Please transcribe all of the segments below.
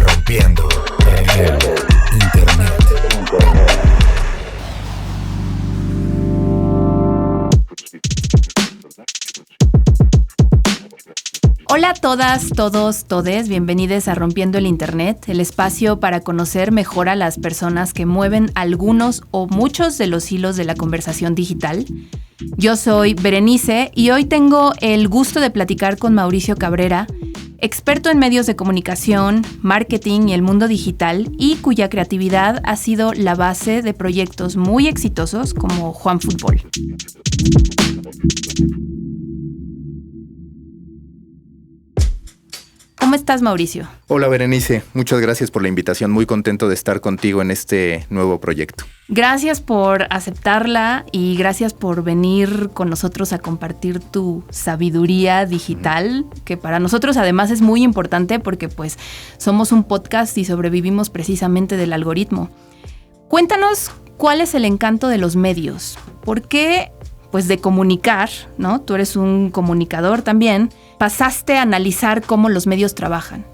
Rompiendo el internet. Hola a todas, todos, todes, bienvenidos a Rompiendo el Internet, el espacio para conocer mejor a las personas que mueven algunos o muchos de los hilos de la conversación digital. Yo soy Berenice y hoy tengo el gusto de platicar con Mauricio Cabrera, experto en medios de comunicación, marketing y el mundo digital, y cuya creatividad ha sido la base de proyectos muy exitosos como Juan Fútbol. ¿Cómo estás, Mauricio? Hola, Berenice. Muchas gracias por la invitación. Muy contento de estar contigo en este nuevo proyecto. Gracias por aceptarla y gracias por venir con nosotros a compartir tu sabiduría digital, que para nosotros además es muy importante porque pues somos un podcast y sobrevivimos precisamente del algoritmo. Cuéntanos cuál es el encanto de los medios. ¿Por qué, pues de comunicar, ¿no? Tú eres un comunicador también, pasaste a analizar cómo los medios trabajan?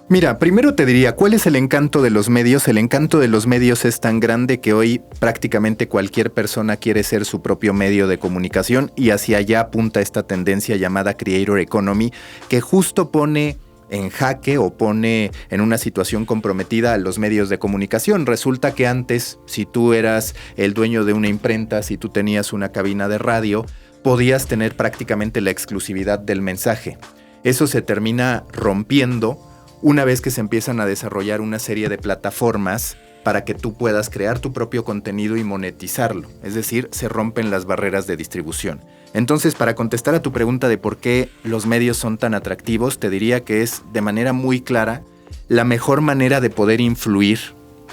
Mira, primero te diría, ¿cuál es el encanto de los medios? El encanto de los medios es tan grande que hoy prácticamente cualquier persona quiere ser su propio medio de comunicación y hacia allá apunta esta tendencia llamada Creator Economy, que justo pone en jaque o pone en una situación comprometida a los medios de comunicación. Resulta que antes, si tú eras el dueño de una imprenta, si tú tenías una cabina de radio, podías tener prácticamente la exclusividad del mensaje. Eso se termina rompiendo una vez que se empiezan a desarrollar una serie de plataformas para que tú puedas crear tu propio contenido y monetizarlo. Es decir, se rompen las barreras de distribución. Entonces, para contestar a tu pregunta de por qué los medios son tan atractivos, te diría que es de manera muy clara la mejor manera de poder influir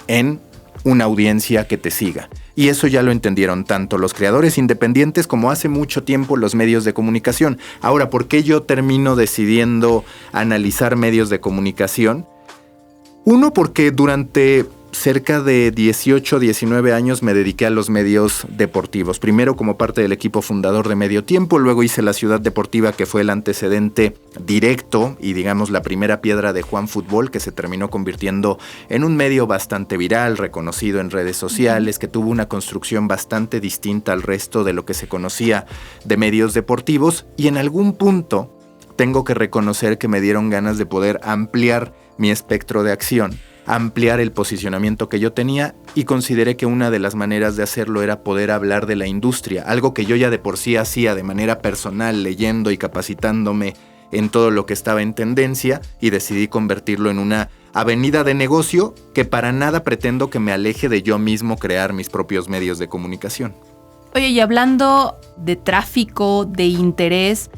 en una audiencia que te siga. Y eso ya lo entendieron tanto los creadores independientes como hace mucho tiempo los medios de comunicación. Ahora, ¿por qué yo termino decidiendo analizar medios de comunicación? Uno, porque durante cerca de 18, 19 años me dediqué a los medios deportivos. Primero como parte del equipo fundador de Medio Tiempo, luego hice La Ciudad Deportiva, que fue el antecedente directo y digamos la primera piedra de Juan Fútbol, que se terminó convirtiendo en un medio bastante viral, reconocido en redes sociales, que tuvo una construcción bastante distinta al resto de lo que se conocía de medios deportivos, y en algún punto tengo que reconocer que me dieron ganas de poder ampliar mi espectro de acción, ampliar el posicionamiento que yo tenía, y consideré que una de las maneras de hacerlo era poder hablar de la industria, algo que yo ya de por sí hacía de manera personal, leyendo y capacitándome en todo lo que estaba en tendencia, y decidí convertirlo en una avenida de negocio que para nada pretendo que me aleje de yo mismo crear mis propios medios de comunicación. Oye, y hablando de tráfico, de interés,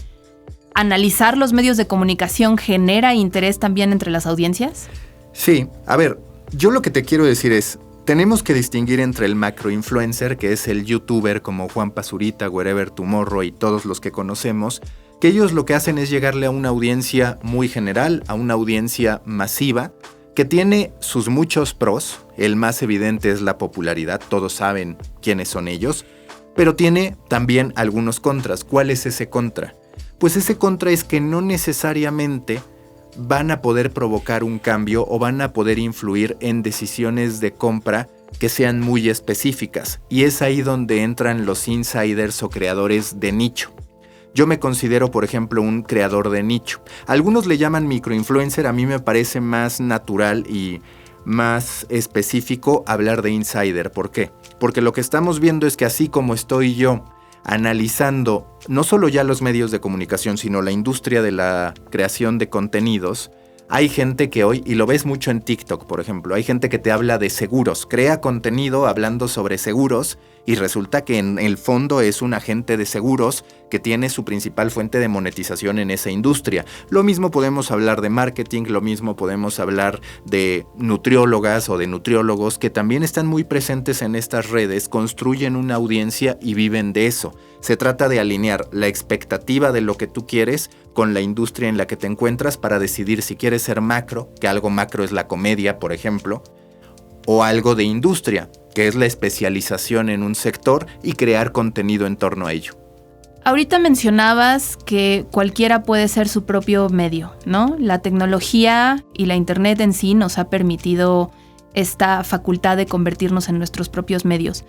¿analizar los medios de comunicación genera interés también entre las audiencias? Sí, a ver, yo lo que te quiero decir es, tenemos que distinguir entre el macroinfluencer, que es el youtuber como Juan Pazurita, Wherever Tomorrow y todos los que conocemos, que ellos lo que hacen es llegarle a una audiencia muy general, a una audiencia masiva, que tiene sus muchos pros. El más evidente es la popularidad, todos saben quiénes son ellos, pero tiene también algunos contras. ¿Cuál es ese contra? Pues ese contra es que no necesariamente van a poder provocar un cambio o van a poder influir en decisiones de compra que sean muy específicas. Y es ahí donde entran los insiders o creadores de nicho. Yo me considero, por ejemplo, un creador de nicho. Algunos le llaman microinfluencer, a mí me parece más natural y más específico hablar de insider. ¿Por qué? Porque lo que estamos viendo es que así como estoy yo analizando no solo ya los medios de comunicación, sino la industria de la creación de contenidos, hay gente que hoy, y lo ves mucho en TikTok, por ejemplo, hay gente que te habla de seguros, crea contenido hablando sobre seguros y resulta que en el fondo es un agente de seguros que tiene su principal fuente de monetización en esa industria. Lo mismo podemos hablar de marketing, lo mismo podemos hablar de nutriólogas o de nutriólogos que también están muy presentes en estas redes, construyen una audiencia y viven de eso. Se trata de alinear la expectativa de lo que tú quieres con la industria en la que te encuentras para decidir si quieres ser macro, que algo macro es la comedia, por ejemplo, o algo de industria, que es la especialización en un sector y crear contenido en torno a ello. Ahorita mencionabas que cualquiera puede ser su propio medio, ¿no? La tecnología y la internet en sí nos ha permitido esta facultad de convertirnos en nuestros propios medios.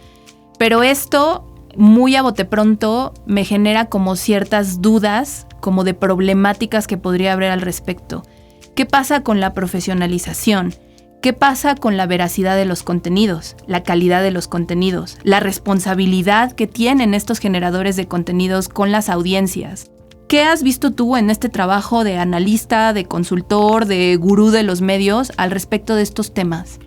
Pero esto, muy a bote pronto, me genera como ciertas dudas, como de problemáticas que podría haber al respecto. ¿Qué pasa con la profesionalización? ¿Qué pasa con la veracidad de los contenidos, la calidad de los contenidos, la responsabilidad que tienen estos generadores de contenidos con las audiencias? ¿Qué has visto tú en este trabajo de analista, de consultor, de gurú de los medios al respecto de estos temas?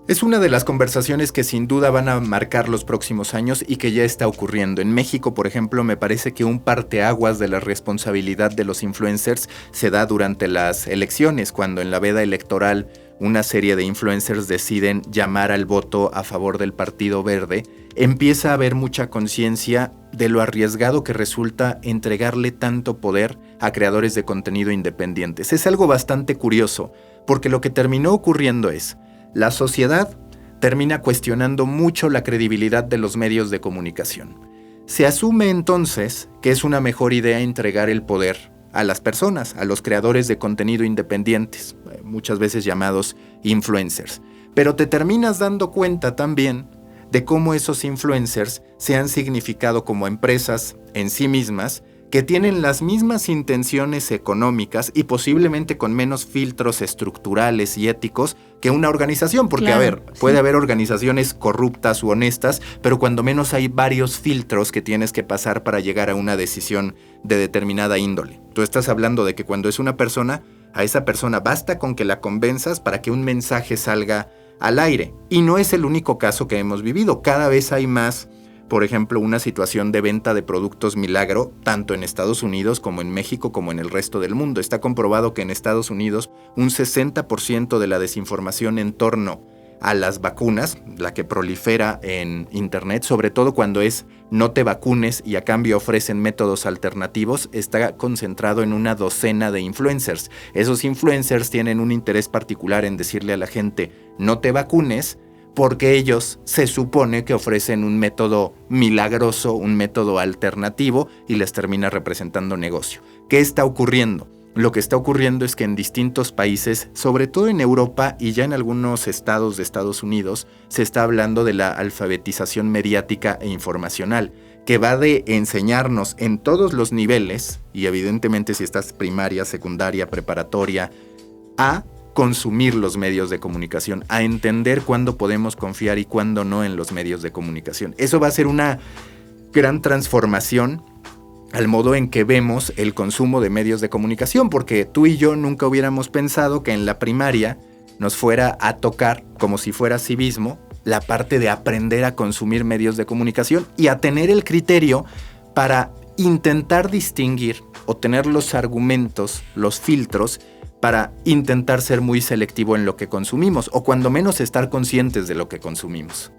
Es una de las conversaciones que sin duda van a marcar los próximos años y que ya está ocurriendo. En México, por ejemplo, me parece que un parteaguas de la responsabilidad de los influencers se da durante las elecciones, cuando en la veda electoral una serie de influencers deciden llamar al voto a favor del Partido Verde. Empieza a haber mucha conciencia de lo arriesgado que resulta entregarle tanto poder a creadores de contenido independientes. Es algo bastante curioso, porque lo que terminó ocurriendo es: la sociedad termina cuestionando mucho la credibilidad de los medios de comunicación. Se asume entonces que es una mejor idea entregar el poder a las personas, a los creadores de contenido independientes, muchas veces llamados influencers. Pero te terminas dando cuenta también de cómo esos influencers se han significado como empresas en sí mismas, que tienen las mismas intenciones económicas y posiblemente con menos filtros estructurales y éticos que una organización. Porque, claro, a ver, puede haber organizaciones corruptas u honestas, pero cuando menos hay varios filtros que tienes que pasar para llegar a una decisión de determinada índole. Tú estás hablando de que cuando es una persona, a esa persona basta con que la convenzas para que un mensaje salga al aire. Y no es el único caso que hemos vivido. Cada vez hay más, por ejemplo, una situación de venta de productos milagro, tanto en Estados Unidos como en México como en el resto del mundo. Está comprobado que en Estados Unidos un 60% de la desinformación en torno a las vacunas, la que prolifera en internet, sobre todo cuando es no te vacunes y a cambio ofrecen métodos alternativos, está concentrado en una docena de influencers. Esos influencers tienen un interés particular en decirle a la gente no te vacunes, porque ellos se supone que ofrecen un método milagroso, un método alternativo, y les termina representando negocio. ¿Qué está ocurriendo? Lo que está ocurriendo es que en distintos países, sobre todo en Europa y ya en algunos estados de Estados Unidos, se está hablando de la alfabetización mediática e informacional, que va de enseñarnos en todos los niveles, y evidentemente si estás primaria, secundaria, preparatoria, a consumir los medios de comunicación, a entender cuándo podemos confiar y cuándo no en los medios de comunicación. Eso va a ser una gran transformación al modo en que vemos el consumo de medios de comunicación, porque tú y yo nunca hubiéramos pensado que en la primaria nos fuera a tocar, como si fuera civismo, la parte de aprender a consumir medios de comunicación y a tener el criterio para intentar distinguir o tener los argumentos, los filtros, para intentar ser muy selectivo en lo que consumimos, o cuando menos estar conscientes de lo que consumimos.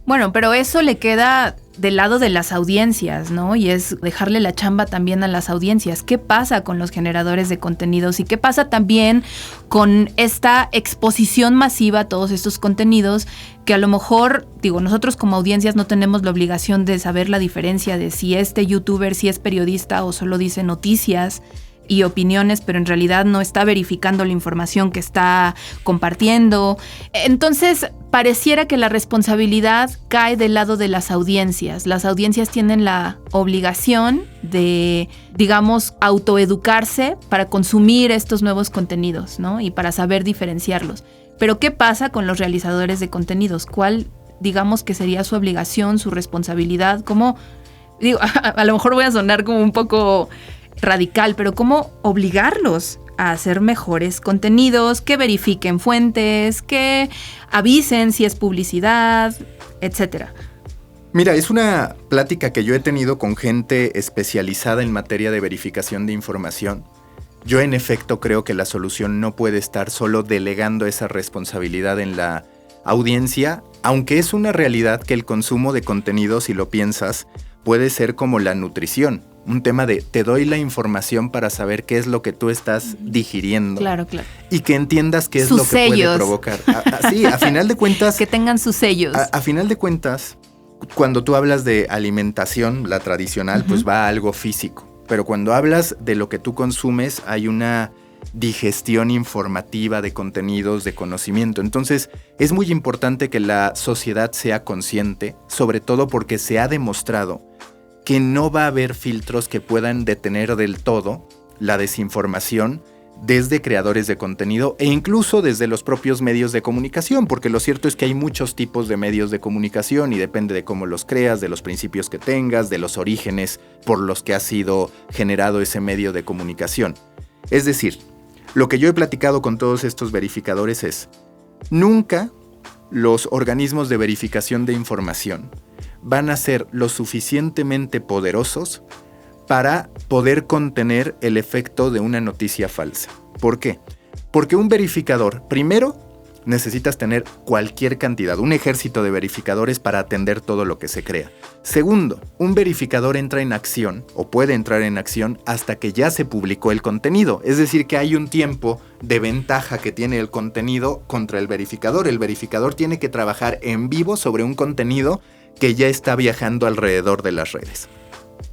Bueno, pero eso le queda del lado de las audiencias, ¿no? Y es dejarle la chamba también a las audiencias. ¿Qué pasa con los generadores de contenidos? ¿Y qué pasa también con esta exposición masiva a todos estos contenidos que a lo mejor, digo, nosotros como audiencias no tenemos la obligación de saber la diferencia de si este youtuber, si es periodista o solo dice noticias y opiniones, pero en realidad no está verificando la información que está compartiendo? Entonces, pareciera que la responsabilidad cae del lado de las audiencias. Las audiencias tienen la obligación de, digamos, autoeducarse para consumir estos nuevos contenidos, ¿no? Y para saber diferenciarlos. Pero, ¿qué pasa con los realizadores de contenidos? ¿Cuál, digamos, que sería su obligación, su responsabilidad? ¿Cómo? Digo, a lo mejor voy a sonar como un poco radical, pero ¿cómo obligarlos a hacer mejores contenidos, que verifiquen fuentes, que avisen si es publicidad, etcétera? Mira, es una plática que yo he tenido con gente especializada en materia de verificación de información. Yo en efecto creo que la solución no puede estar solo delegando esa responsabilidad en la audiencia, aunque es una realidad que el consumo de contenido, si lo piensas, puede ser como la nutrición. Un tema de te doy la información para saber qué es lo que tú estás digiriendo. Claro, claro. Y que entiendas qué es sus lo que sellos puede provocar. Sí, a final de cuentas. Que tengan sus sellos. A final de cuentas, Cuando tú hablas de alimentación, la tradicional, pues va a algo físico. Pero cuando hablas de lo que tú consumes, hay una digestión informativa de contenidos, de conocimiento. Entonces, es muy importante que la sociedad sea consciente, sobre todo porque se ha demostrado que no va a haber filtros que puedan detener del todo la desinformación desde creadores de contenido e incluso desde los propios medios de comunicación, porque lo cierto es que hay muchos tipos de medios de comunicación y depende de cómo los creas, de los principios que tengas, de los orígenes por los que ha sido generado ese medio de comunicación. Es decir, lo que yo he platicado con todos estos verificadores es, nunca los organismos de verificación de información van a ser lo suficientemente poderosos para poder contener el efecto de una noticia falsa. ¿Por qué? Porque un verificador, primero, necesitas tener cualquier cantidad, un ejército de verificadores para atender todo lo que se crea. Segundo, un verificador entra en acción, o puede entrar en acción, hasta que ya se publicó el contenido. Es decir, que hay un tiempo de ventaja que tiene el contenido contra el verificador. El verificador tiene que trabajar en vivo sobre un contenido que ya está viajando alrededor de las redes.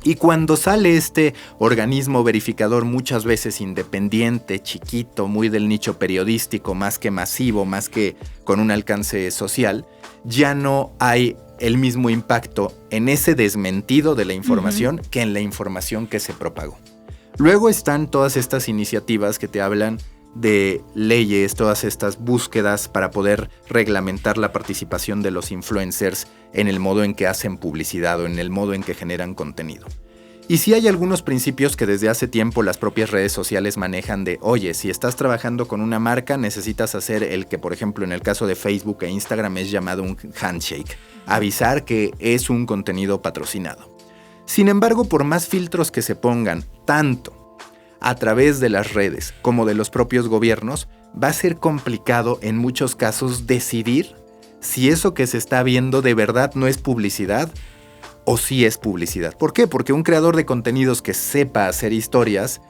Y cuando sale este organismo verificador, muchas veces independiente, chiquito, muy del nicho periodístico, más que masivo, más que con un alcance social, ya no hay el mismo impacto en ese desmentido de la información que en la información que se propagó. Luego están todas estas iniciativas que te hablan de leyes, todas estas búsquedas para poder reglamentar la participación de los influencers en el modo en que hacen publicidad o en el modo en que generan contenido. Y sí hay algunos principios que desde hace tiempo las propias redes sociales manejan de, oye, si estás trabajando con una marca, necesitas hacer el que, por ejemplo, en el caso de Facebook e Instagram es llamado un handshake, avisar que es un contenido patrocinado. Sin embargo, por más filtros que se pongan, tanto a través de las redes como de los propios gobiernos, va a ser complicado en muchos casos decidir si eso que se está viendo de verdad no es publicidad o si es publicidad. ¿Por qué? Porque un creador de contenidos que sepa hacer historias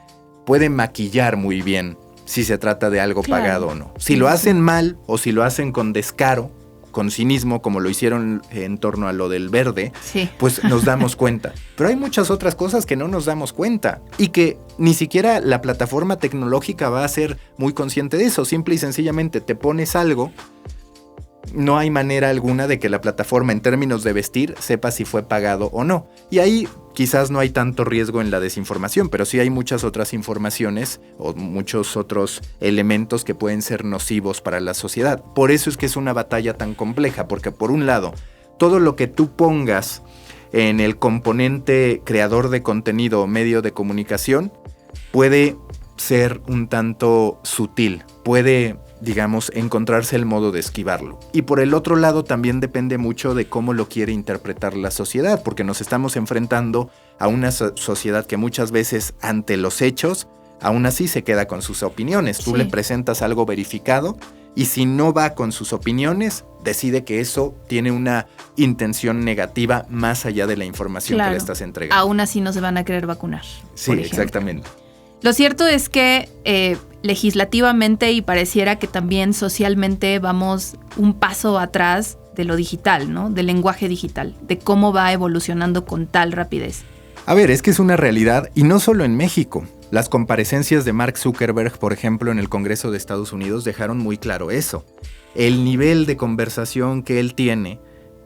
puede maquillar muy bien si se trata de algo pagado o no. Si lo hacen mal o si lo hacen con descaro, con cinismo, como lo hicieron en torno a lo del verde, pues nos damos cuenta. Pero hay muchas otras cosas que no nos damos cuenta y que ni siquiera la plataforma tecnológica va a ser muy consciente de eso. Simple y sencillamente te pones algo, no hay manera alguna de que la plataforma en términos de vestir sepa si fue pagado o no. Y ahí quizás no hay tanto riesgo en la desinformación, pero sí hay muchas otras informaciones o muchos otros elementos que pueden ser nocivos para la sociedad. Por eso es que es una batalla tan compleja, porque por un lado, todo lo que tú pongas en el componente creador de contenido o medio de comunicación puede ser un tanto sutil, puede, digamos, encontrarse el modo de esquivarlo. Y por el otro lado también depende mucho de cómo lo quiere interpretar la sociedad, porque nos estamos enfrentando a una sociedad que muchas veces ante los hechos, aún así se queda con sus opiniones. Tú le presentas algo verificado y si no va con sus opiniones, decide que eso tiene una intención negativa más allá de la información que le estás entregando. Aún así no se van a querer vacunar. Sí, exactamente. Lo cierto es que legislativamente y pareciera que también socialmente vamos un paso atrás de lo digital, ¿no? Del lenguaje digital, de cómo va evolucionando con tal rapidez. A ver, es que es una realidad y no solo en México. Las comparecencias de Mark Zuckerberg, por ejemplo, en el Congreso de Estados Unidos dejaron muy claro eso. El nivel de conversación que él tiene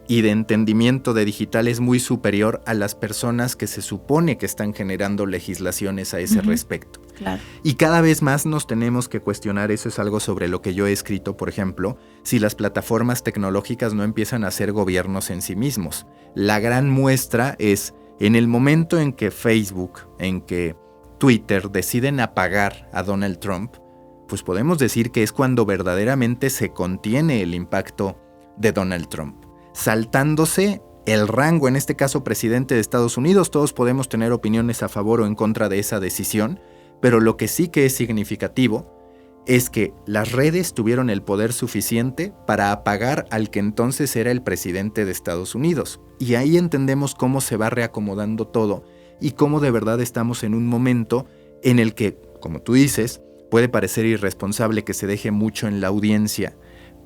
y de entendimiento de digital es muy superior a las personas que se supone que están generando legislaciones a ese respecto. Claro. Y cada vez más nos tenemos que cuestionar, eso es algo sobre lo que yo he escrito, por ejemplo, si las plataformas tecnológicas no empiezan a ser gobiernos en sí mismos. La gran muestra es en el momento en que Facebook, en que Twitter deciden apagar a Donald Trump, pues podemos decir que es cuando verdaderamente se contiene el impacto de Donald Trump. Saltándose el rango, en este caso presidente de Estados Unidos, todos podemos tener opiniones a favor o en contra de esa decisión, pero lo que sí que es significativo es que las redes tuvieron el poder suficiente para apagar al que entonces era el presidente de Estados Unidos. Y ahí entendemos cómo se va reacomodando todo y cómo de verdad estamos en un momento en el que, como tú dices, puede parecer irresponsable que se deje mucho en la audiencia,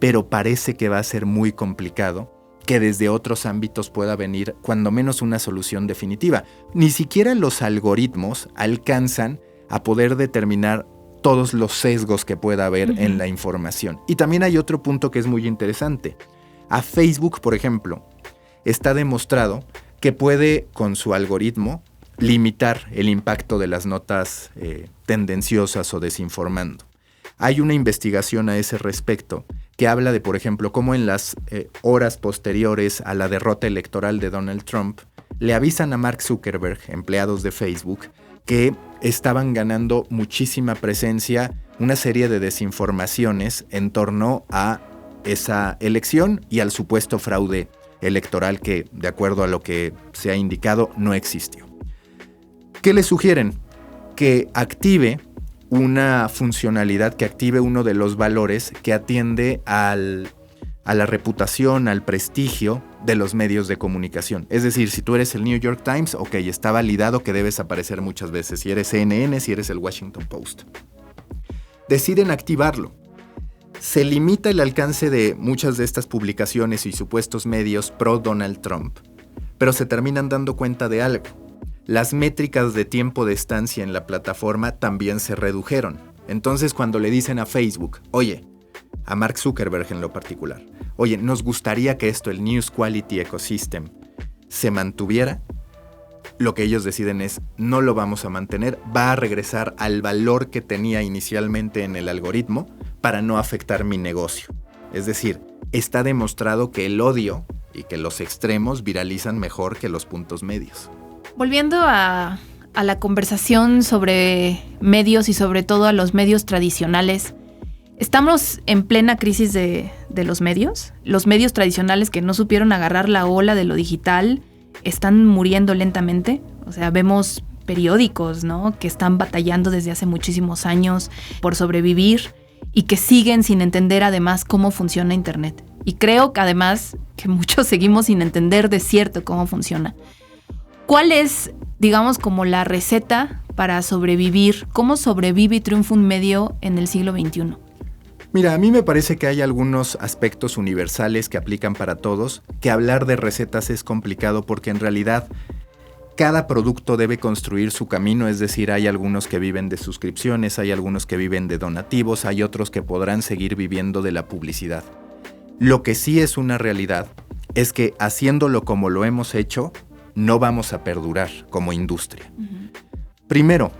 pero parece que va a ser muy complicado que desde otros ámbitos pueda venir cuando menos una solución definitiva. Ni siquiera los algoritmos alcanzan a poder determinar todos los sesgos que pueda haber en la información. Y también hay otro punto que es muy interesante. A Facebook, por ejemplo, está demostrado que puede, con su algoritmo, limitar el impacto de las notas tendenciosas o desinformando. Hay una investigación a ese respecto que habla de, por ejemplo, cómo en las horas posteriores a la derrota electoral de Donald Trump, le avisan a Mark Zuckerberg, empleados de Facebook, que estaban ganando muchísima presencia una serie de desinformaciones en torno a esa elección y al supuesto fraude electoral que, de acuerdo a lo que se ha indicado, no existió. ¿Qué le sugieren? Que active una funcionalidad, que active uno de los valores que atiende a la reputación, al prestigio de los medios de comunicación. Es decir, si tú eres el New York Times, ok, está validado que debes aparecer muchas veces. Si eres CNN, si eres el Washington Post. Deciden activarlo. Se limita el alcance de muchas de estas publicaciones y supuestos medios pro Donald Trump, pero se terminan dando cuenta de algo. Las métricas de tiempo de estancia en la plataforma también se redujeron. Entonces, cuando le dicen a Facebook, oye, a Mark Zuckerberg en lo particular, oye, nos gustaría que esto, el News Quality Ecosystem, se mantuviera, lo que ellos deciden es, no lo vamos a mantener, va a regresar al valor que tenía inicialmente en el algoritmo para no afectar mi negocio. Es decir, está demostrado que el odio y que los extremos viralizan mejor que los puntos medios. Volviendo a la conversación sobre medios y sobre todo a los medios tradicionales, ¿estamos en plena crisis de los medios? Los medios tradicionales que no supieron agarrar la ola de lo digital están muriendo lentamente. O sea, vemos periódicos, ¿no?, que están batallando desde hace muchísimos años por sobrevivir y que siguen sin entender además cómo funciona Internet. Y creo que además que muchos seguimos sin entender de cierto cómo funciona. ¿Cuál es, digamos, como la receta para sobrevivir? ¿Cómo sobrevive y triunfa un medio en el siglo XXI? Mira, a mí me parece que hay algunos aspectos universales que aplican para todos, que hablar de recetas es complicado porque en realidad cada producto debe construir su camino, es decir, hay algunos que viven de suscripciones, hay algunos que viven de donativos, hay otros que podrán seguir viviendo de la publicidad. Lo que sí es una realidad es que haciéndolo como lo hemos hecho, no vamos a perdurar como industria. Primero,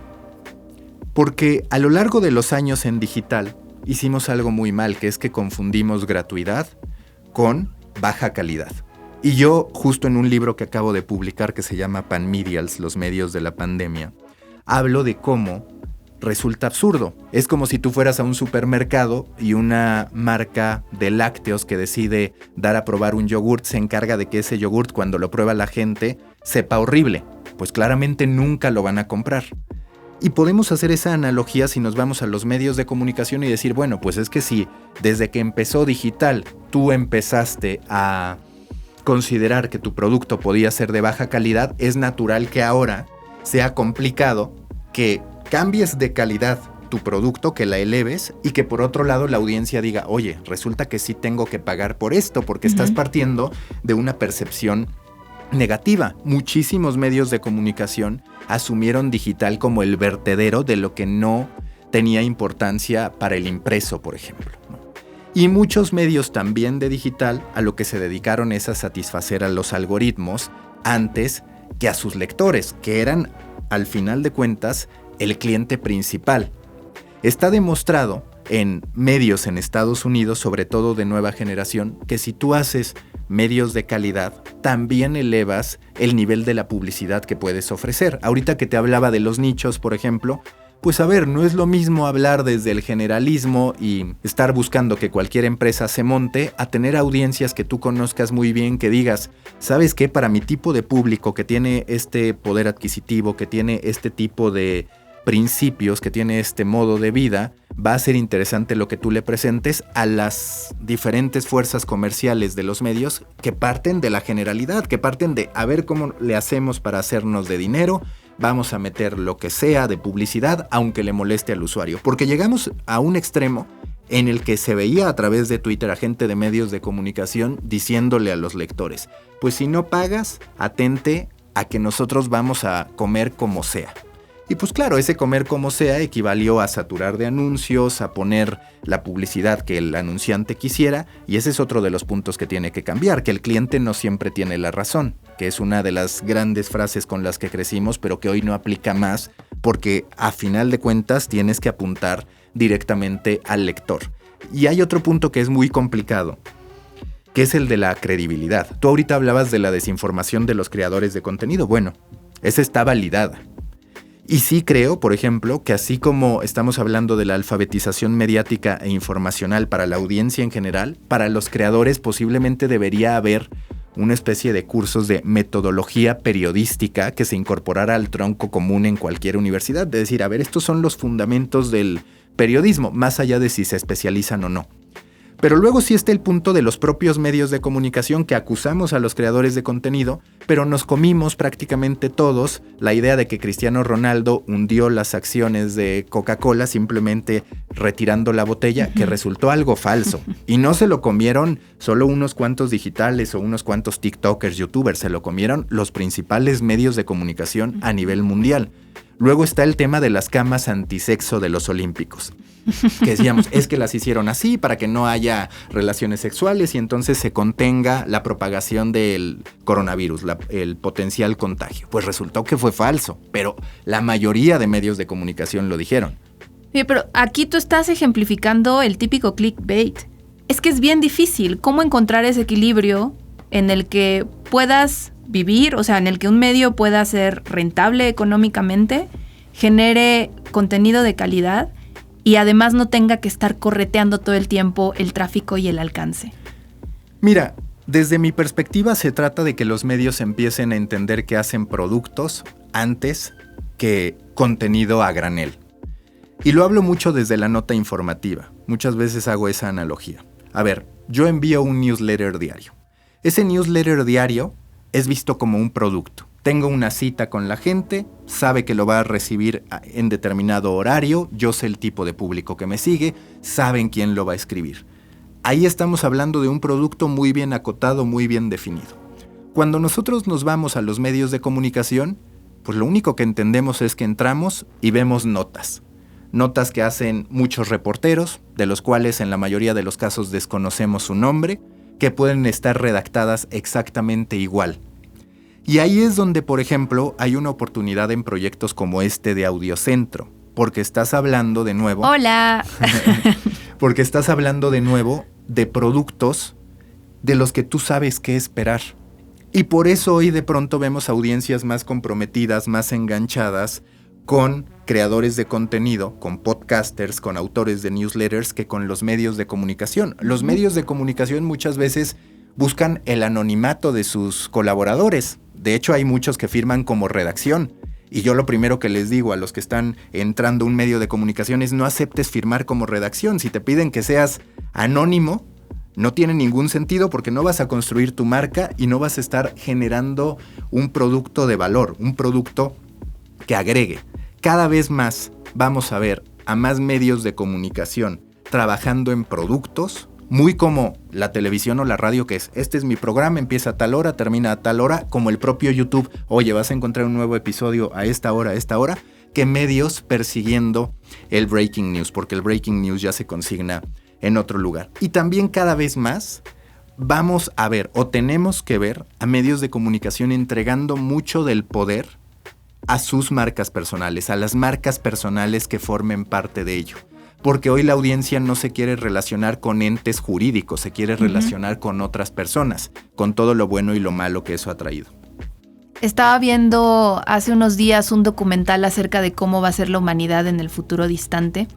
porque a lo largo de los años en digital hicimos algo muy mal, que es que confundimos gratuidad con baja calidad. Y yo, justo en un libro que acabo de publicar que se llama Panmedials, los medios de la pandemia, hablo de cómo resulta absurdo. Es como si tú fueras a un supermercado y una marca de lácteos que decide dar a probar un yogurt se encarga de que ese yogurt, cuando lo prueba la gente, sepa horrible. Pues claramente nunca lo van a comprar. Y podemos hacer esa analogía si nos vamos a los medios de comunicación y decir, bueno, pues es que si desde que empezó digital tú empezaste a considerar que tu producto podía ser de baja calidad, es natural que ahora sea complicado que cambies de calidad tu producto, que la eleves y que por otro lado la audiencia diga, oye, resulta que sí tengo que pagar por esto porque estás partiendo de una percepción negativa. Muchísimos medios de comunicación asumieron digital como el vertedero de lo que no tenía importancia para el impreso, por ejemplo, ¿no? Y muchos medios también de digital a lo que se dedicaron es a satisfacer a los algoritmos antes que a sus lectores, que eran, al final de cuentas, el cliente principal. Está demostrado en medios en Estados Unidos, sobre todo de nueva generación, que si tú haces medios de calidad, también elevas el nivel de la publicidad que puedes ofrecer. Ahorita que te hablaba de los nichos, por ejemplo, pues a ver, no es lo mismo hablar desde el generalismo y estar buscando que cualquier empresa se monte a tener audiencias que tú conozcas muy bien, que digas, ¿sabes qué? Para mi tipo de público que tiene este poder adquisitivo, que tiene este tipo de principios, que tiene este modo de vida, va a ser interesante lo que tú le presentes a las diferentes fuerzas comerciales de los medios que parten de la generalidad, que parten de a ver cómo le hacemos para hacernos de dinero, vamos a meter lo que sea de publicidad, aunque le moleste al usuario. Porque llegamos a un extremo en el que se veía a través de Twitter a gente de medios de comunicación diciéndole a los lectores, pues si no pagas, atente a que nosotros vamos a comer como sea. Y pues claro, ese comer como sea equivalió a saturar de anuncios, a poner la publicidad que el anunciante quisiera, y ese es otro de los puntos que tiene que cambiar, que el cliente no siempre tiene la razón, que es una de las grandes frases con las que crecimos, pero que hoy no aplica más, porque a final de cuentas tienes que apuntar directamente al lector. Y hay otro punto que es muy complicado, que es el de la credibilidad. Tú ahorita hablabas de la desinformación de los creadores de contenido. Bueno, esa está validada. Y sí creo, por ejemplo, que así como estamos hablando de la alfabetización mediática e informacional para la audiencia en general, para los creadores posiblemente debería haber una especie de cursos de metodología periodística que se incorporara al tronco común en cualquier universidad. De decir, a ver, estos son los fundamentos del periodismo, más allá de si se especializan o no. Pero luego sí está el punto de los propios medios de comunicación que acusamos a los creadores de contenido, pero nos comimos prácticamente todos la idea de que Cristiano Ronaldo hundió las acciones de Coca-Cola simplemente retirando la botella, que resultó algo falso. Y no se lo comieron solo unos cuantos digitales o unos cuantos TikTokers, YouTubers, se lo comieron los principales medios de comunicación a nivel mundial. Luego está el tema de las camas antisexo de los olímpicos, que decíamos, es que las hicieron así para que no haya relaciones sexuales y entonces se contenga la propagación del coronavirus, el potencial contagio. Pues resultó que fue falso, pero la mayoría de medios de comunicación lo dijeron. Oye, pero aquí tú estás ejemplificando el típico clickbait. Es que es bien difícil cómo encontrar ese equilibrio en el que puedas vivir, o sea, en el que un medio pueda ser rentable económicamente, genere contenido de calidad y además no tenga que estar correteando todo el tiempo el tráfico y el alcance. Mira, desde mi perspectiva se trata de que los medios empiecen a entender que hacen productos antes que contenido a granel. Y lo hablo mucho desde la nota informativa. Muchas veces hago esa analogía. A ver, yo envío un newsletter diario. Ese newsletter diario es visto como un producto. Tengo una cita con la gente, sabe que lo va a recibir en determinado horario, yo sé el tipo de público que me sigue, saben quién lo va a escribir. Ahí estamos hablando de un producto muy bien acotado, muy bien definido. Cuando nosotros nos vamos a los medios de comunicación, pues lo único que entendemos es que entramos y vemos notas. Notas que hacen muchos reporteros, de los cuales en la mayoría de los casos desconocemos su nombre, que pueden estar redactadas exactamente igual. Y ahí es donde, por ejemplo, hay una oportunidad en proyectos como este de Audiocentro, porque estás hablando de nuevo... ¡Hola! Porque estás hablando de nuevo de productos de los que tú sabes qué esperar. Y por eso hoy de pronto vemos audiencias más comprometidas, más enganchadas con creadores de contenido, con podcasters, con autores de newsletters, que con los medios de comunicación. Los medios de comunicación muchas veces buscan el anonimato de sus colaboradores. De hecho, hay muchos que firman como redacción. Y yo lo primero que les digo a los que están entrando a un medio de comunicación es no aceptes firmar como redacción. Si te piden que seas anónimo, no tiene ningún sentido porque no vas a construir tu marca y no vas a estar generando un producto de valor, un producto que agregue. Cada vez más vamos a ver a más medios de comunicación trabajando en productos, muy como la televisión o la radio, que es, este es mi programa, empieza a tal hora, termina a tal hora, como el propio YouTube, oye, vas a encontrar un nuevo episodio a esta hora, que medios persiguiendo el breaking news, porque el breaking news ya se consigna en otro lugar. Y también cada vez más vamos a ver, o tenemos que ver, a medios de comunicación entregando mucho del poder a sus marcas personales, a las marcas personales que formen parte de ello. Porque hoy la audiencia no se quiere relacionar con entes jurídicos, se quiere relacionar con otras personas, con todo lo bueno y lo malo que eso ha traído. Estaba viendo hace unos días un documental acerca de cómo va a ser la humanidad en el futuro distante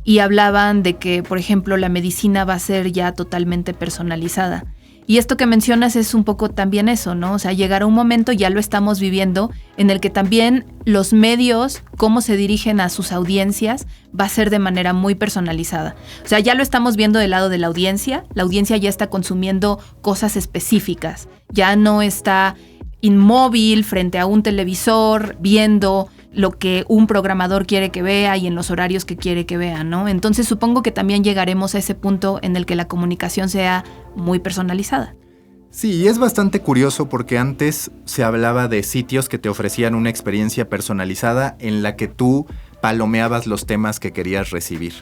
y hablaban de que, por ejemplo, la medicina va a ser ya totalmente personalizada. Y esto que mencionas es un poco también eso, ¿no? O sea, llegará un momento, ya lo estamos viviendo, en el que también los medios, cómo se dirigen a sus audiencias, va a ser de manera muy personalizada. O sea, ya lo estamos viendo del lado de la audiencia ya está consumiendo cosas específicas, ya no está inmóvil frente a un televisor viendo lo que un programador quiere que vea y en los horarios que quiere que vea, ¿no? Entonces supongo que también llegaremos a ese punto en el que la comunicación sea muy personalizada. Sí, y es bastante curioso porque antes se hablaba de sitios que te ofrecían una experiencia personalizada en la que tú palomeabas los temas que querías recibir.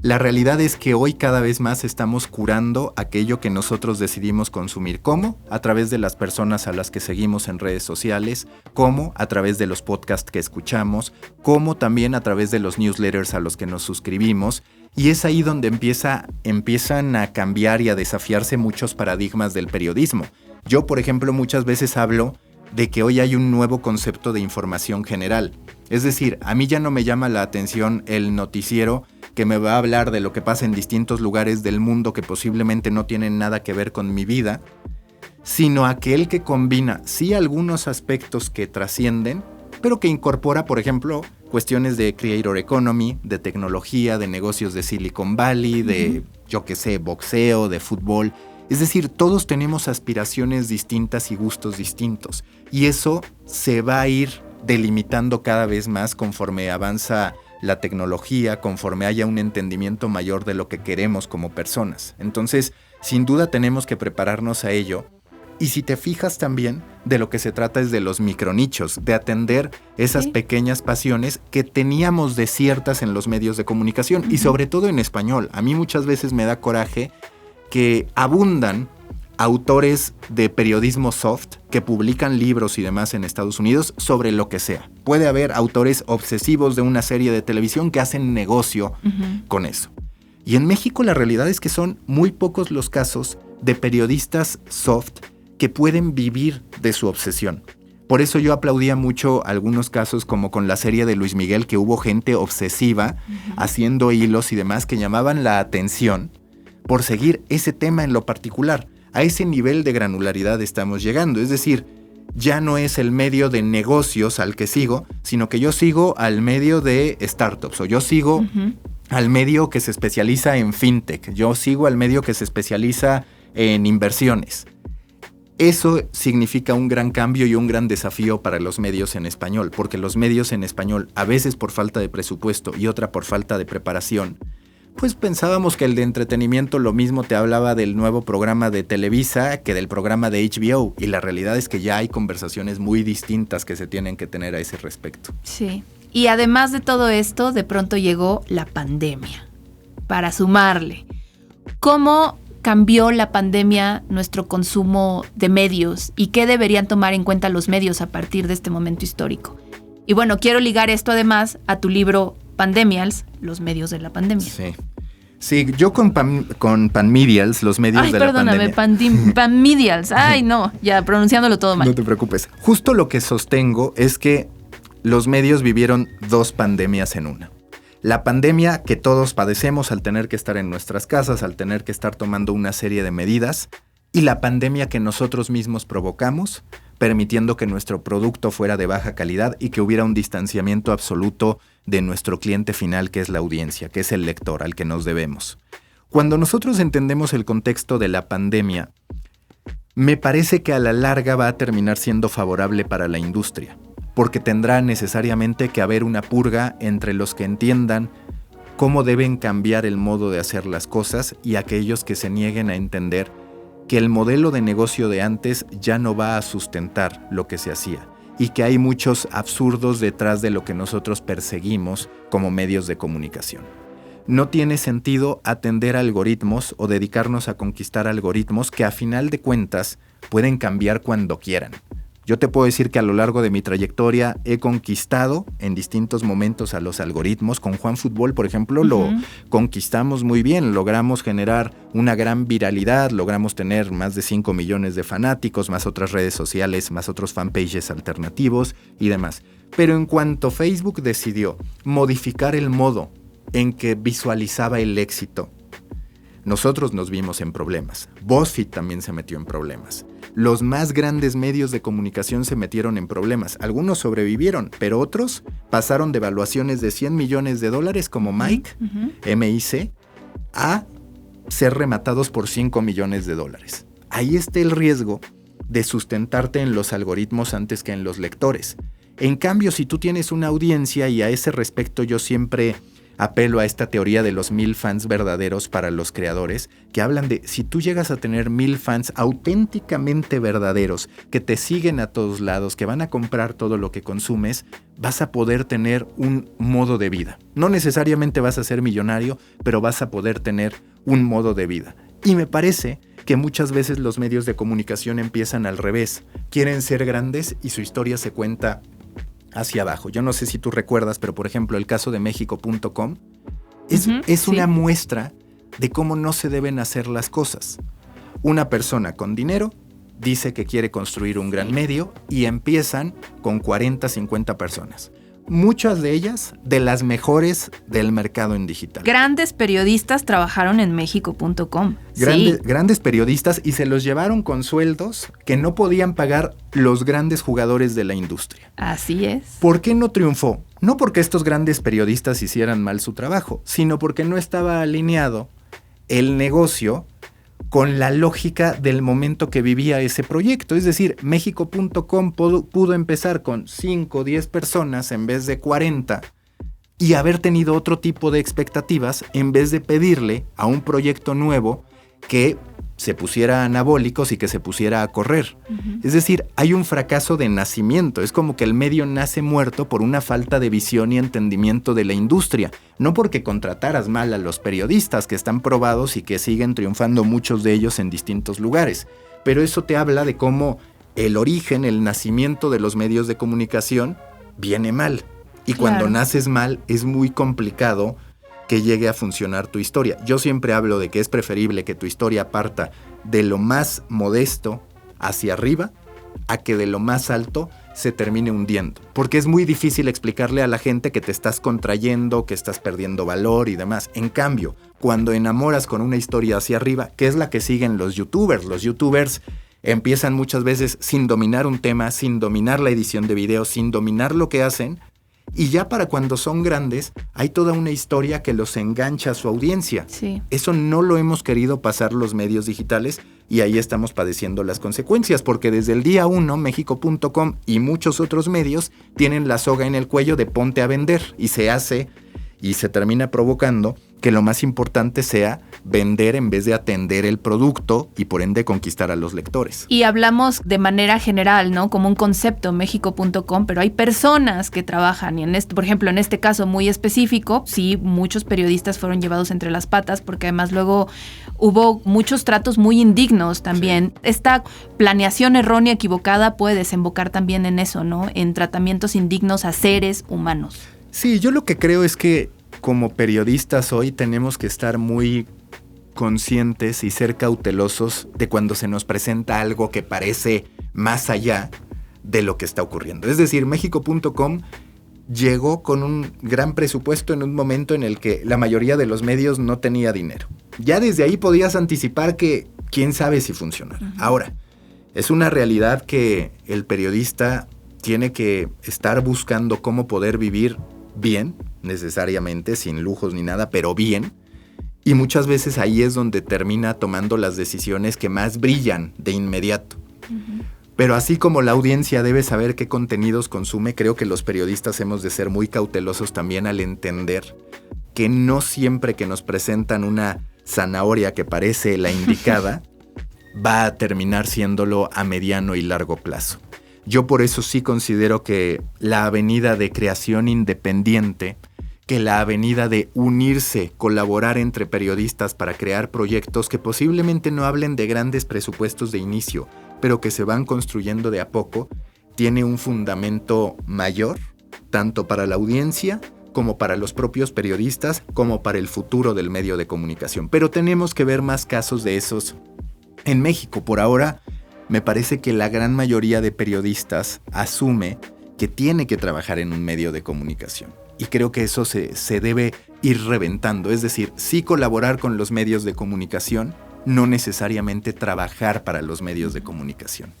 La realidad es que hoy cada vez más estamos curando aquello que nosotros decidimos consumir. ¿Cómo? A través de las personas a las que seguimos en redes sociales, ¿cómo? A través de los podcasts que escuchamos, ¿cómo? También a través de los newsletters a los que nos suscribimos. Y es ahí donde empiezan a cambiar y a desafiarse muchos paradigmas del periodismo. Yo, por ejemplo, muchas veces hablo de que hoy hay un nuevo concepto de información general. Es decir, a mí ya no me llama la atención el noticiero que me va a hablar de lo que pasa en distintos lugares del mundo que posiblemente no tienen nada que ver con mi vida, sino aquel que combina, sí, algunos aspectos que trascienden, pero que incorpora, por ejemplo, cuestiones de creator economy, de tecnología, de negocios de Silicon Valley, de, boxeo, de fútbol. Es decir, todos tenemos aspiraciones distintas y gustos distintos. Y eso se va a ir delimitando cada vez más conforme avanza la tecnología, conforme haya un entendimiento mayor de lo que queremos como personas. Entonces, sin duda tenemos que prepararnos a ello. Y si te fijas también, de lo que se trata es de los micronichos, de atender esas pequeñas pasiones que teníamos desiertas en los medios de comunicación y sobre todo en español. A mí muchas veces me da coraje que abundan autores de periodismo soft que publican libros y demás en Estados Unidos sobre lo que sea. Puede haber autores obsesivos de una serie de televisión que hacen negocio con eso. Y en México la realidad es que son muy pocos los casos de periodistas soft que pueden vivir de su obsesión. Por eso yo aplaudía mucho algunos casos como con la serie de Luis Miguel, que hubo gente obsesiva haciendo hilos y demás que llamaban la atención por seguir ese tema en lo particular. A ese nivel de granularidad estamos llegando. Es decir, ya no es el medio de negocios al que sigo, sino que yo sigo al medio de startups, o yo sigo al medio que se especializa en fintech, yo sigo al medio que se especializa en inversiones. Eso significa un gran cambio y un gran desafío para los medios en español, porque los medios en español, a veces por falta de presupuesto y otra por falta de preparación, pues pensábamos que el de entretenimiento lo mismo te hablaba del nuevo programa de Televisa que del programa de HBO. Y la realidad es que ya hay conversaciones muy distintas que se tienen que tener a ese respecto. Sí. Y además de todo esto, de pronto llegó la pandemia. Para sumarle, ¿cómo cambió la pandemia nuestro consumo de medios? ¿Y qué deberían tomar en cuenta los medios a partir de este momento histórico? Y bueno, quiero ligar esto además a tu libro Pandemials, los medios de la pandemia. Sí, yo con Panmedials, los medios de la pandemia. Panmedials. Ay, no, ya pronunciándolo todo mal. No te preocupes. Justo lo que sostengo es que los medios vivieron dos pandemias en una. La pandemia que todos padecemos al tener que estar en nuestras casas, al tener que estar tomando una serie de medidas, y la pandemia que nosotros mismos provocamos, permitiendo que nuestro producto fuera de baja calidad y que hubiera un distanciamiento absoluto de nuestro cliente final, que es la audiencia, que es el lector al que nos debemos. Cuando nosotros entendemos el contexto de la pandemia, me parece que a la larga va a terminar siendo favorable para la industria, porque tendrá necesariamente que haber una purga entre los que entiendan cómo deben cambiar el modo de hacer las cosas y aquellos que se nieguen a entender que el modelo de negocio de antes ya no va a sustentar lo que se hacía y que hay muchos absurdos detrás de lo que nosotros perseguimos como medios de comunicación. No tiene sentido atender algoritmos o dedicarnos a conquistar algoritmos que a final de cuentas pueden cambiar cuando quieran. Yo te puedo decir que a lo largo de mi trayectoria he conquistado en distintos momentos a los algoritmos. Con Juan Fútbol, por ejemplo, lo conquistamos muy bien. Logramos generar una gran viralidad, logramos tener más de 5 millones de fanáticos, más otras redes sociales, más otros fanpages alternativos y demás. Pero en cuanto Facebook decidió modificar el modo en que visualizaba el éxito, nosotros nos vimos en problemas. BuzzFeed también se metió en problemas. Los más grandes medios de comunicación se metieron en problemas. Algunos sobrevivieron, pero otros pasaron de evaluaciones de $100 millones como Mike, MIC, a ser rematados por $5 millones. Ahí está el riesgo de sustentarte en los algoritmos antes que en los lectores. En cambio, si tú tienes una audiencia, y a ese respecto yo siempre apelo a esta teoría de los 1000 fans verdaderos para los creadores, que hablan de si tú llegas a tener 1000 fans auténticamente verdaderos, que te siguen a todos lados, que van a comprar todo lo que consumes, vas a poder tener un modo de vida. No necesariamente vas a ser millonario, pero vas a poder tener un modo de vida. Y me parece que muchas veces los medios de comunicación empiezan al revés. Quieren ser grandes y su historia se cuenta hacia abajo. Yo no sé si tú recuerdas, pero por ejemplo el caso de México.com es una muestra de cómo no se deben hacer las cosas. Una persona con dinero dice que quiere construir un gran medio y empiezan con 40, 50 personas. Muchas de ellas de las mejores del mercado en digital. Grandes periodistas trabajaron en México.com. Grandes periodistas, y se los llevaron con sueldos que no podían pagar los grandes jugadores de la industria. Así es. ¿Por qué no triunfó? No porque estos grandes periodistas hicieran mal su trabajo, sino porque no estaba alineado el negocio con la lógica del momento que vivía ese proyecto. Es decir, México.com pudo empezar con 5 o 10 personas en vez de 40 y haber tenido otro tipo de expectativas en vez de pedirle a un proyecto nuevo que se pusiera anabólicos y que se pusiera a correr. Es decir, hay un fracaso de nacimiento. Es como que el medio nace muerto por una falta de visión y entendimiento de la industria. No porque contrataras mal a los periodistas, que están probados y que siguen triunfando muchos de ellos en distintos lugares. Pero eso te habla de cómo el origen, el nacimiento de los medios de comunicación viene mal. Y cuando naces mal es muy complicado que llegue a funcionar tu historia. Yo siempre hablo de que es preferible que tu historia parta de lo más modesto hacia arriba a que de lo más alto se termine hundiendo. Porque es muy difícil explicarle a la gente que te estás contrayendo, que estás perdiendo valor y demás. En cambio, cuando enamoras con una historia hacia arriba, que es la que siguen los youtubers empiezan muchas veces sin dominar un tema, sin dominar la edición de videos, sin dominar lo que hacen. Y ya para cuando son grandes, hay toda una historia que los engancha a su audiencia. Sí. Eso no lo hemos querido pasar los medios digitales y ahí estamos padeciendo las consecuencias, porque desde el día 1, México.com y muchos otros medios tienen la soga en el cuello de ponte a vender, y se hace y se termina provocando que lo más importante sea vender en vez de atender el producto y por ende conquistar a los lectores. Y hablamos de manera general, ¿no? Como un concepto, México.com, pero hay personas que trabajan, y por ejemplo, en este caso muy específico, sí, muchos periodistas fueron llevados entre las patas, porque además luego hubo muchos tratos muy indignos también. Sí. Esta planeación errónea, equivocada, puede desembocar también en eso, ¿no? En tratamientos indignos a seres humanos. Sí, yo lo que creo es que como periodistas hoy tenemos que estar muy conscientes y ser cautelosos de cuando se nos presenta algo que parece más allá de lo que está ocurriendo. Es decir, México.com llegó con un gran presupuesto en un momento en el que la mayoría de los medios no tenía dinero. Ya desde ahí podías anticipar que quién sabe si funcionará. Ahora, es una realidad que el periodista tiene que estar buscando cómo poder vivir bien, necesariamente, sin lujos ni nada, pero bien. Y muchas veces ahí es donde termina tomando las decisiones que más brillan de inmediato. Pero así como la audiencia debe saber qué contenidos consume, creo que los periodistas hemos de ser muy cautelosos también al entender que no siempre que nos presentan una zanahoria que parece la indicada, va a terminar siéndolo a mediano y largo plazo. Yo por eso sí considero que la avenida de creación independiente, que la avenida de unirse, colaborar entre periodistas para crear proyectos que posiblemente no hablen de grandes presupuestos de inicio, pero que se van construyendo de a poco, tiene un fundamento mayor, tanto para la audiencia como para los propios periodistas, como para el futuro del medio de comunicación. Pero tenemos que ver más casos de esos en México. Por ahora, me parece que la gran mayoría de periodistas asume que tiene que trabajar en un medio de comunicación. Y creo que eso se debe ir reventando. Es decir, sí colaborar con los medios de comunicación, no necesariamente trabajar para los medios de comunicación.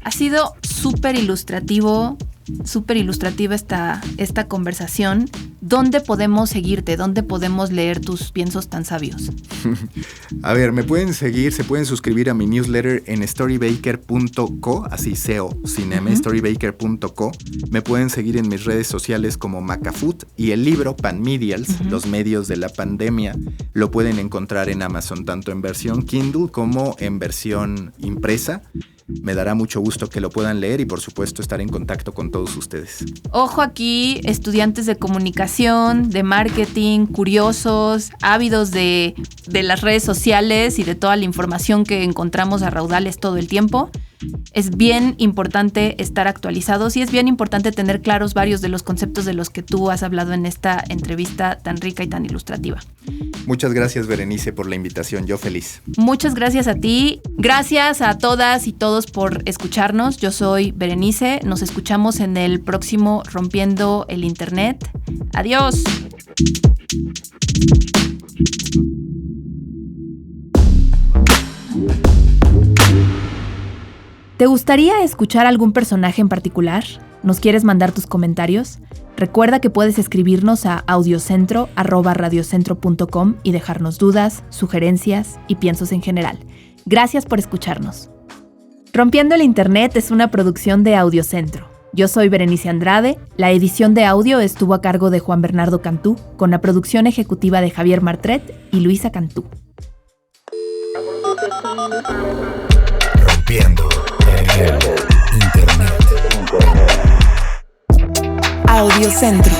Ha sido súper ilustrativo súper ilustrativa esta conversación. ¿Dónde podemos seguirte? ¿Dónde podemos leer tus piensos tan sabios? A ver, me pueden seguir, se pueden suscribir a mi newsletter en storybaker.co, así SEO, sin M, storybaker.co. Me pueden seguir en mis redes sociales como Macafood, y el libro Panmedials, Los medios de la pandemia, lo pueden encontrar en Amazon, tanto en versión Kindle como en versión impresa. Me dará mucho gusto que lo puedan leer y, por supuesto, estar en contacto con todos ustedes. Ojo aquí, estudiantes de comunicación, de marketing, curiosos, ávidos de las redes sociales y de toda la información que encontramos a raudales todo el tiempo. Es bien importante estar actualizados y es bien importante tener claros varios de los conceptos de los que tú has hablado en esta entrevista tan rica y tan ilustrativa. Muchas gracias, Berenice, por la invitación. Yo feliz. Muchas gracias a ti. Gracias a todas y todos por escucharnos. Yo soy Berenice. Nos escuchamos en el próximo Rompiendo el Internet. Adiós. ¿Te gustaría escuchar algún personaje en particular? ¿Nos quieres mandar tus comentarios? Recuerda que puedes escribirnos a audiocentro@radiocentro.com y dejarnos dudas, sugerencias y piensos en general. Gracias por escucharnos. Rompiendo el Internet es una producción de Audiocentro. Yo soy Berenice Andrade. La edición de audio estuvo a cargo de Juan Bernardo Cantú, con la producción ejecutiva de Javier Martret y Luisa Cantú. Rompiendo el Internet. Audiocentro.